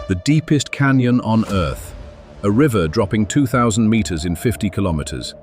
the deepest canyon on Earth, a river dropping 2,000 meters in 50 kilometers.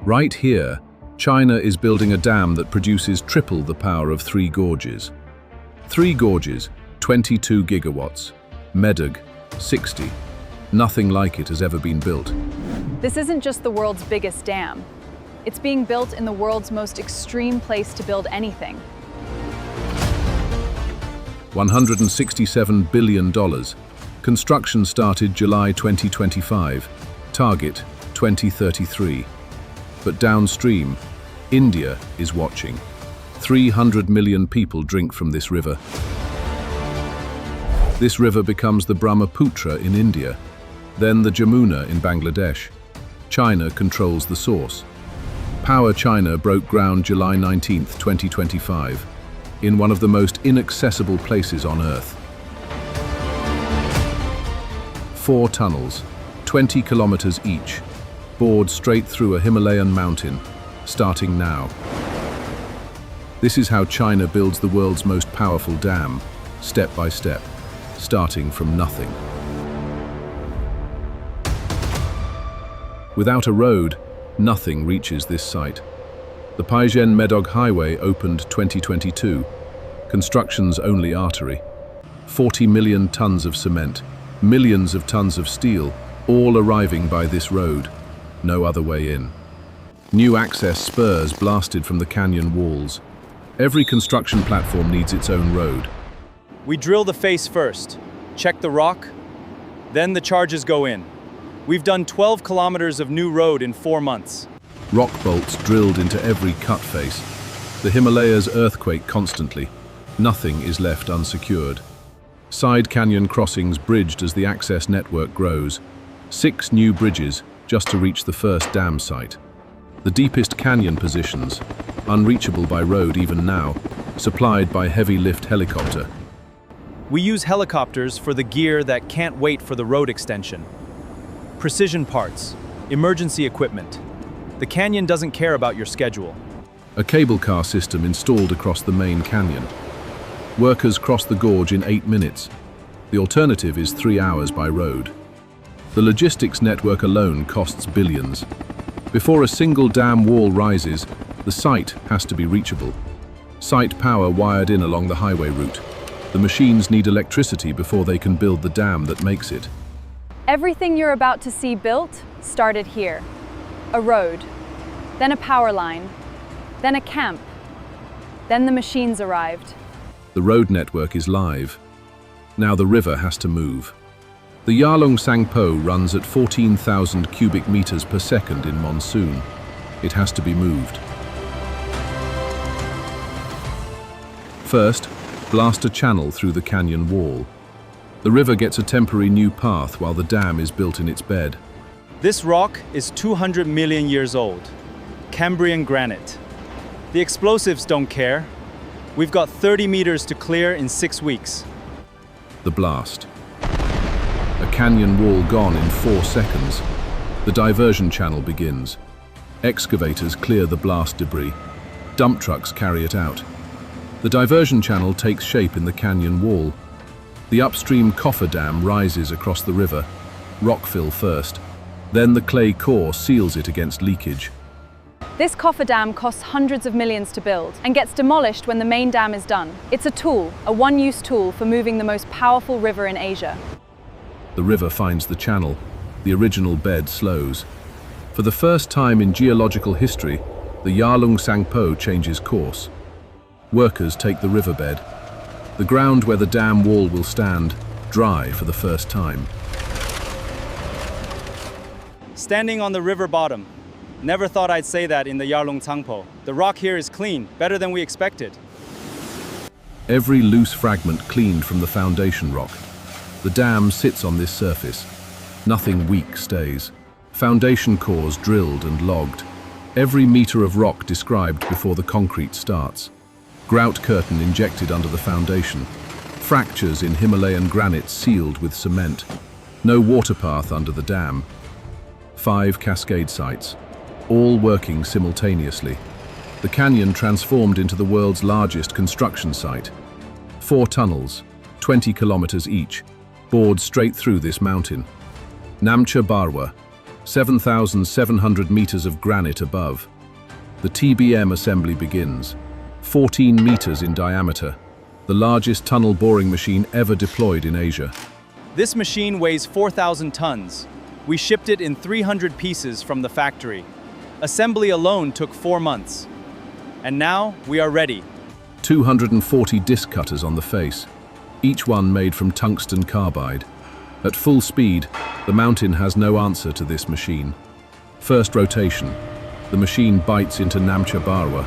Right here, China is building a dam that produces triple the power of Three Gorges. Three Gorges, 22 gigawatts. Medog, 60. Nothing like it has ever been built. This isn't just the world's biggest dam. It's being built in the world's most extreme place to build anything. $167 billion. Construction started July 2025. Target 2033. But downstream, India is watching. 300 million people drink from this river. This river becomes the Brahmaputra in India, then the Jamuna in Bangladesh. China controls the source. Power China broke ground July 19, 2025, in one of the most inaccessible places on Earth. 4 tunnels, 20 kilometers each, bored straight through a Himalayan mountain, starting now. This is how China builds the world's most powerful dam, step by step, starting from nothing. Without a road, nothing reaches this site. The Medog Highway opened 2022, construction's only artery. 40 million tons of cement, millions of tons of steel, all arriving by this road, no other way in. New access spurs blasted from the canyon walls. Every construction platform needs its own road. We drill the face first, check the rock, then the charges go in. We've done 12 kilometers of new road in 4 months. Rock bolts drilled into every cut face. The Himalayas earthquake constantly. Nothing is left unsecured. Side canyon crossings bridged as the access network grows. 6 new bridges just to reach the first dam site. The deepest canyon positions, unreachable by road even now, supplied by heavy lift helicopter. We use helicopters for the gear that can't wait for the road extension. Precision parts, emergency equipment. The canyon doesn't care about your schedule. A cable car system installed across the main canyon. Workers cross the gorge in 8 minutes. The alternative is 3 hours by road. The logistics network alone costs billions. Before a single dam wall rises, the site has to be reachable. Site power wired in along the highway route. The machines need electricity before they can build the dam that makes it. Everything you're about to see built started here. A road, then a power line, then a camp, then the machines arrived. The road network is live. Now the river has to move. The Yarlung Tsangpo runs at 14,000 cubic meters per second in monsoon. It has to be moved. First, blast a channel through the canyon wall. The river gets a temporary new path while the dam is built in its bed. This rock is 200 million years old. Cambrian granite. The explosives don't care. We've got 30 meters to clear in 6 weeks. The blast. A canyon wall gone in 4 seconds. The diversion channel begins. Excavators clear the blast debris. Dump trucks carry it out. The diversion channel takes shape in the canyon wall. The upstream cofferdam rises across the river. Rockfill first. Then the clay core seals it against leakage. This cofferdam costs hundreds of millions to build and gets demolished when the main dam is done. It's a tool, a one-use tool for moving the most powerful river in Asia. The river finds the channel. The original bed slows. For the first time in geological history, the Yarlung Tsangpo changes course. Workers take the riverbed. The ground where the dam wall will stand, dry for the first time. Standing on the river bottom. Never thought I'd say that in the Yarlung Tsangpo. The rock here is clean, better than we expected. Every loose fragment cleaned from the foundation rock. The dam sits on this surface. Nothing weak stays. Foundation cores drilled and logged. Every meter of rock described before the concrete starts. Grout curtain injected under the foundation. Fractures in Himalayan granite sealed with cement. No water path under the dam. 5 cascade sites, all working simultaneously. The canyon transformed into the world's largest construction site. 4 tunnels, 20 kilometers each, bored straight through this mountain. Namcha Barwa, 7,700 meters of granite above. The TBM assembly begins, 14 meters in diameter, the largest tunnel boring machine ever deployed in Asia. This machine weighs 4,000 tons. We shipped it in 300 pieces from the factory. Assembly alone took 4 months. And now we are ready. 240 disc cutters on the face, each one made from tungsten carbide. At full speed, the mountain has no answer to this machine. First rotation, the machine bites into Namcha Barwa,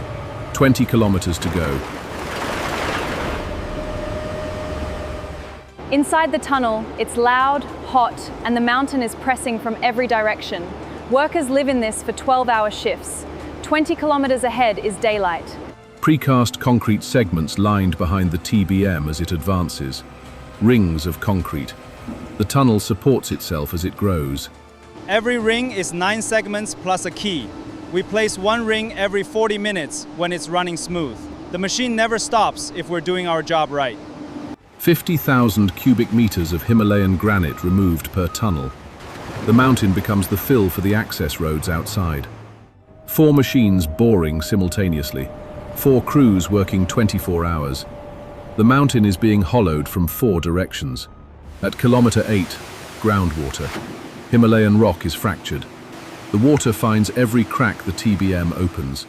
20 kilometers to go. Inside the tunnel, it's loud, hot, and the mountain is pressing from every direction. Workers live in this for 12-hour shifts. 20 kilometers ahead is daylight. Precast concrete segments lined behind the TBM as it advances. Rings of concrete. The tunnel supports itself as it grows. Every ring is 9 segments plus a key. We place 1 ring every 40 minutes when it's running smooth. The machine never stops if we're doing our job right. 50,000 cubic meters of Himalayan granite removed per tunnel. The mountain becomes the fill for the access roads outside. 4 machines boring simultaneously. 4 crews working 24 hours. The mountain is being hollowed from 4 directions. At kilometer 8, groundwater. Himalayan rock is fractured. The water finds every crack the TBM opens.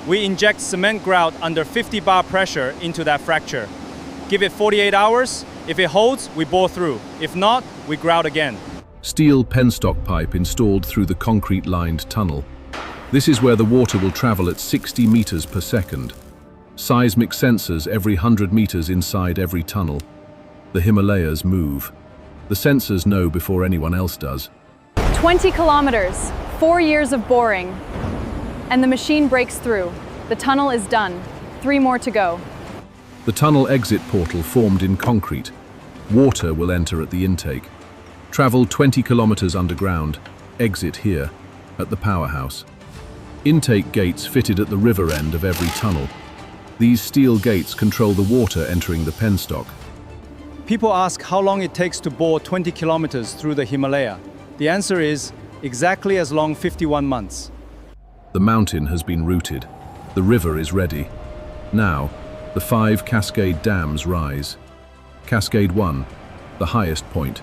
We inject cement grout under 50 bar pressure into that fracture. Give it 48 hours. If it holds, we bore through. If not, we grout again. Steel penstock pipe installed through the concrete-lined tunnel. This is where the water will travel at 60 meters per second. Seismic sensors every 100 meters inside every tunnel. The Himalayas move. The sensors know before anyone else does. 20 kilometers, 4 years of boring. And the machine breaks through. The tunnel is done. 3 more to go. The tunnel exit portal formed in concrete. Water will enter at the intake. Travel 20 kilometers underground. Exit here, at the Powerhouse. Intake gates fitted at the river end of every tunnel. These steel gates control the water entering the penstock. People ask how long it takes to bore 20 kilometers through the Himalaya. The answer is exactly as long, 51 months. The mountain has been routed. The river is ready. Now, the 5 Cascade dams rise. Cascade 1, the highest point.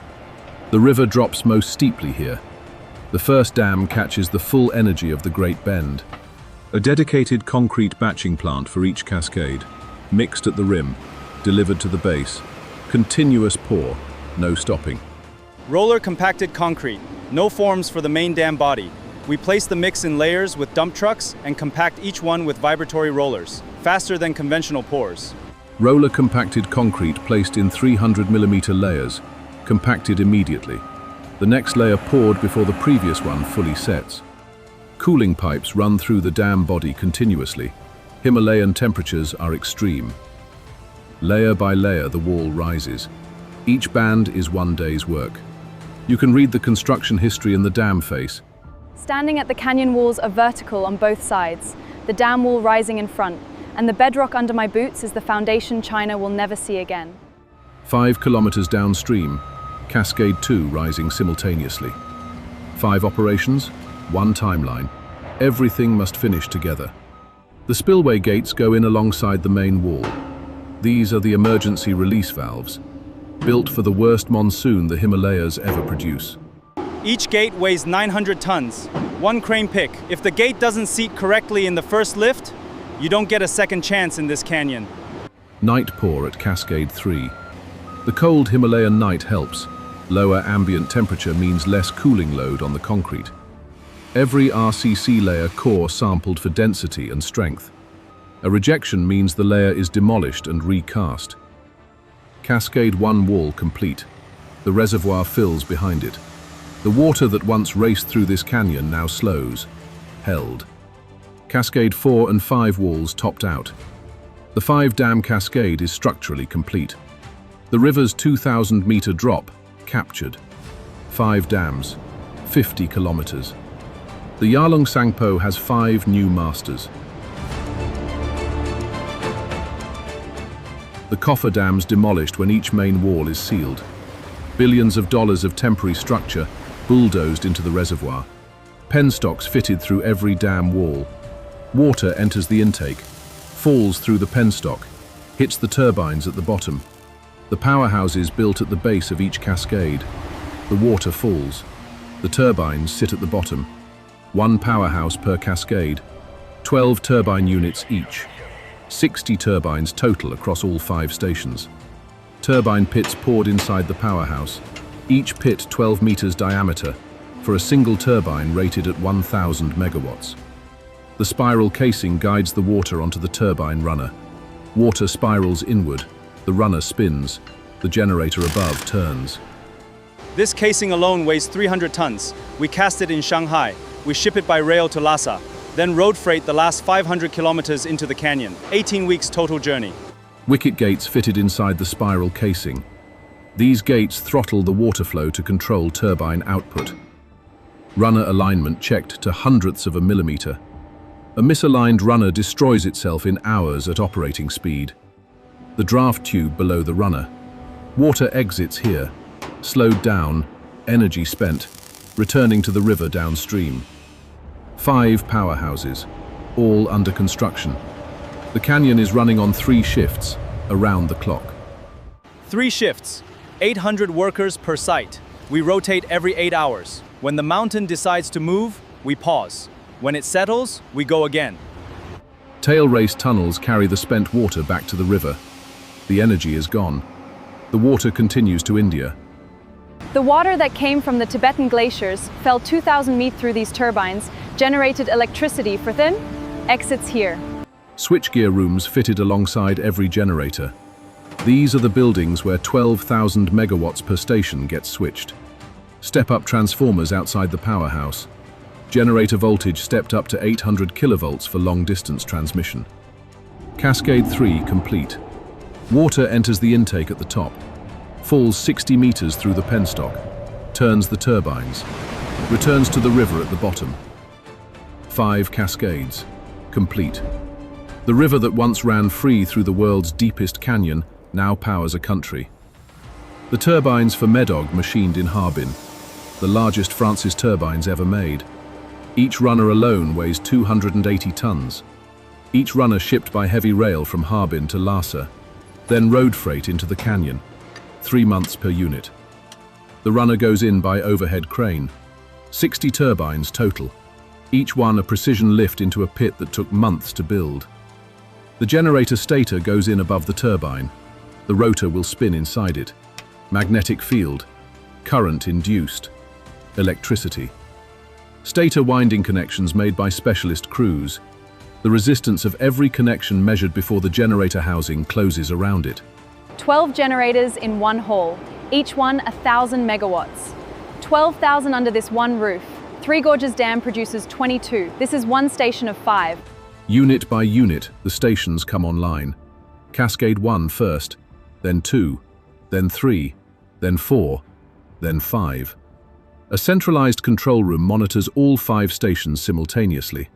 The river drops most steeply here. The first dam catches the full energy of the Great Bend. A dedicated concrete batching plant for each cascade, mixed at the rim, delivered to the base. Continuous pour, no stopping. Roller compacted concrete, no forms for the main dam body. We place the mix in layers with dump trucks and compact each one with vibratory rollers, faster than conventional pours. Roller compacted concrete placed in 300mm layers, compacted immediately. The next layer poured before the previous one fully sets. Cooling pipes run through the dam body continuously. Himalayan temperatures are extreme. Layer by layer the wall rises. Each band is 1 day's work. You can read the construction history in the dam face. Standing at the canyon walls are vertical on both sides, the dam wall rising in front, and the bedrock under my boots is the foundation China will never see again. 5 kilometers downstream, Cascade 2 rising simultaneously. 5 operations, 1 timeline. Everything must finish together. The spillway gates go in alongside the main wall. These are the emergency release valves, built for the worst monsoon the Himalayas ever produce. Each gate weighs 900 tons, 1 crane pick. If the gate doesn't seat correctly in the first lift, you don't get a second chance in this canyon. Night pour at Cascade 3. The cold Himalayan night helps. Lower ambient temperature means less cooling load on the concrete. Every RCC layer core sampled for density and strength. A rejection means the layer is demolished and recast. Cascade 1 wall complete. The reservoir fills behind it. The water that once raced through this canyon now slows, held. Cascade 4 and 5 walls topped out. The 5-dam cascade is structurally complete. The river's 2,000-meter drop captured. 5 dams, 50 kilometers. The Yarlung Tsangpo has 5 new masters. The cofferdams demolished when each main wall is sealed. Billions of dollars of temporary structure bulldozed into the reservoir. Penstocks fitted through every dam wall. Water enters the intake, falls through the penstock, hits the turbines at the bottom. The powerhouses built at the base of each cascade. The water falls. The turbines sit at the bottom. One powerhouse per cascade. 12 turbine units each. 60 turbines total across all 5 stations. Turbine pits poured inside the powerhouse, each pit 12 meters diameter, for a single turbine rated at 1,000 megawatts. The spiral casing guides the water onto the turbine runner. Water spirals inward, the runner spins, the generator above turns. This casing alone weighs 300 tons. We cast it in Shanghai. We ship it by rail to Lhasa, then road freight the last 500 kilometers into the canyon. 18 weeks total journey. Wicket gates fitted inside the spiral casing. These gates throttle the water flow to control turbine output. Runner alignment checked to hundredths of a millimeter. A misaligned runner destroys itself in hours at operating speed. The draft tube below the runner. Water exits here, slowed down, energy spent, returning to the river downstream. 5 powerhouses, all under construction. The canyon is running on 3 shifts, around the clock. 3 shifts, 800 workers per site. We rotate every 8 hours. When the mountain decides to move, we pause. When it settles, we go again. Tail race tunnels carry the spent water back to the river. The energy is gone. The water continues to India. The water that came from the Tibetan glaciers fell 2,000 meters through these turbines, generated electricity for then exits here. Switchgear rooms fitted alongside every generator. These are the buildings where 12,000 megawatts per station gets switched. Step-up transformers outside the powerhouse. Generator voltage stepped up to 800 kilovolts for long-distance transmission. Cascade 3 complete. Water enters the intake at the top, falls 60 meters through the penstock, turns the turbines, returns to the river at the bottom. 5 cascades, complete. The river that once ran free through the world's deepest canyon now powers a country. The turbines for Medog machined in Harbin, the largest Francis turbines ever made. Each runner alone weighs 280 tons. Each runner shipped by heavy rail from Harbin to Lhasa, then road freight into the canyon, 3 months per unit. The runner goes in by overhead crane. 60 turbines total, each one a precision lift into a pit that took months to build. The generator stator goes in above the turbine. The rotor will spin inside it. Magnetic field, current induced, electricity. Stator winding connections made by specialist crews. The resistance of every connection measured before the generator housing closes around it. 12 generators in one hall, each one 1,000 megawatts. 12,000 under this one roof. Three Gorges Dam produces 22. This is one station of 5. Unit by unit, the stations come online. Cascade 1 first, then 2, then 3, then 4, then 5. A centralized control room monitors all 5 stations simultaneously.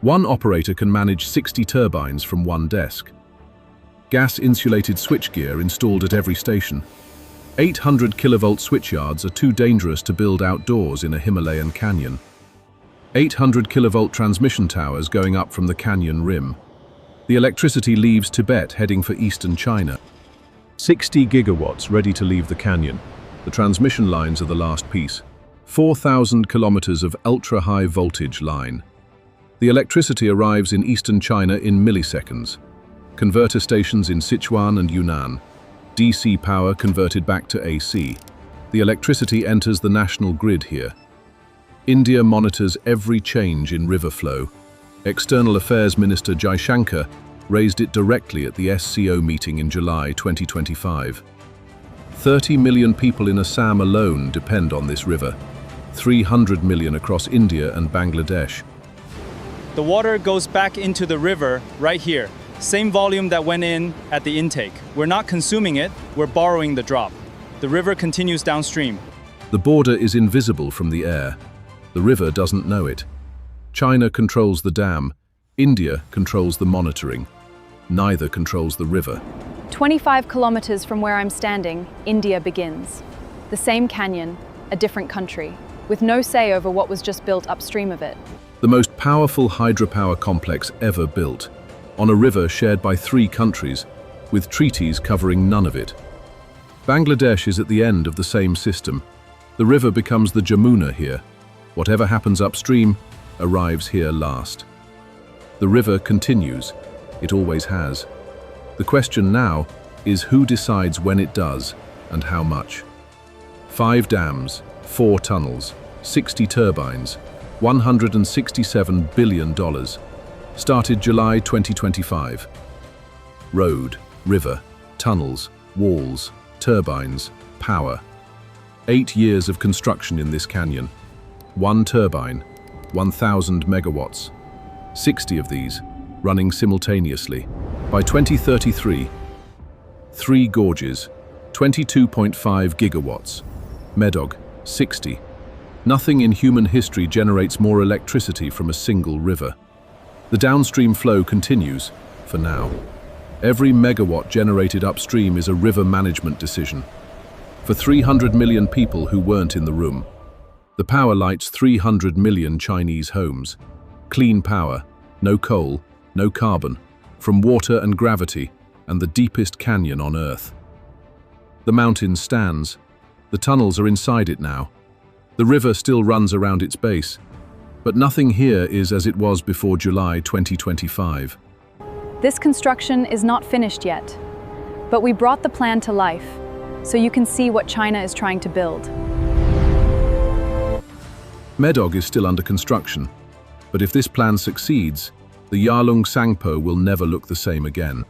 One operator can manage 60 turbines from one desk. Gas-insulated switchgear installed at every station. 800 kilovolt switchyards are too dangerous to build outdoors in a Himalayan canyon. 800 kilovolt transmission towers going up from the canyon rim. The electricity leaves Tibet heading for eastern China. 60 gigawatts ready to leave the canyon. The transmission lines are the last piece. 4,000 kilometers of ultra-high voltage line. The electricity arrives in eastern China in milliseconds. Converter stations in Sichuan and Yunnan. DC power converted back to AC. The electricity enters the national grid here. India monitors every change in river flow. External Affairs Minister Jaishankar raised it directly at the SCO meeting in July 2025. 30 million people in Assam alone depend on this river. 300 million across India and Bangladesh. The water goes back into the river right here. Same volume that went in at the intake. We're not consuming it, we're borrowing the drop. The river continues downstream. The border is invisible from the air. The river doesn't know it. China controls the dam. India controls the monitoring. Neither controls the river. 25 kilometers from where I'm standing, India begins. The same canyon, a different country, with no say over what was just built upstream of it. The most powerful hydropower complex ever built, on a river shared by 3 countries, with treaties covering none of it. Bangladesh is at the end of the same system. The river becomes the Jamuna here. Whatever happens upstream arrives here last. The river continues. It always has. The question now is who decides when it does and how much. 5 dams, 4 tunnels, 60 turbines, $167 billion. Started July 2025. Road, river, tunnels, walls, turbines, power. 8 years of construction in this canyon. 1 turbine, 1,000 megawatts. 60 of these running simultaneously. By 2033, Three Gorges, 22.5 gigawatts. Medog, 60. Nothing in human history generates more electricity from a single river. The downstream flow continues, for now. Every megawatt generated upstream is a river management decision. For 300 million people who weren't in the room, the power lights 300 million Chinese homes. Clean power, no coal, no carbon, from water and gravity and the deepest canyon on Earth. The mountain stands. The tunnels are inside it now. The river still runs around its base, but nothing here is as it was before July 2025. This construction is not finished yet, but we brought the plan to life, so you can see what China is trying to build. Medog is still under construction, but if this plan succeeds, the Yarlung Tsangpo will never look the same again.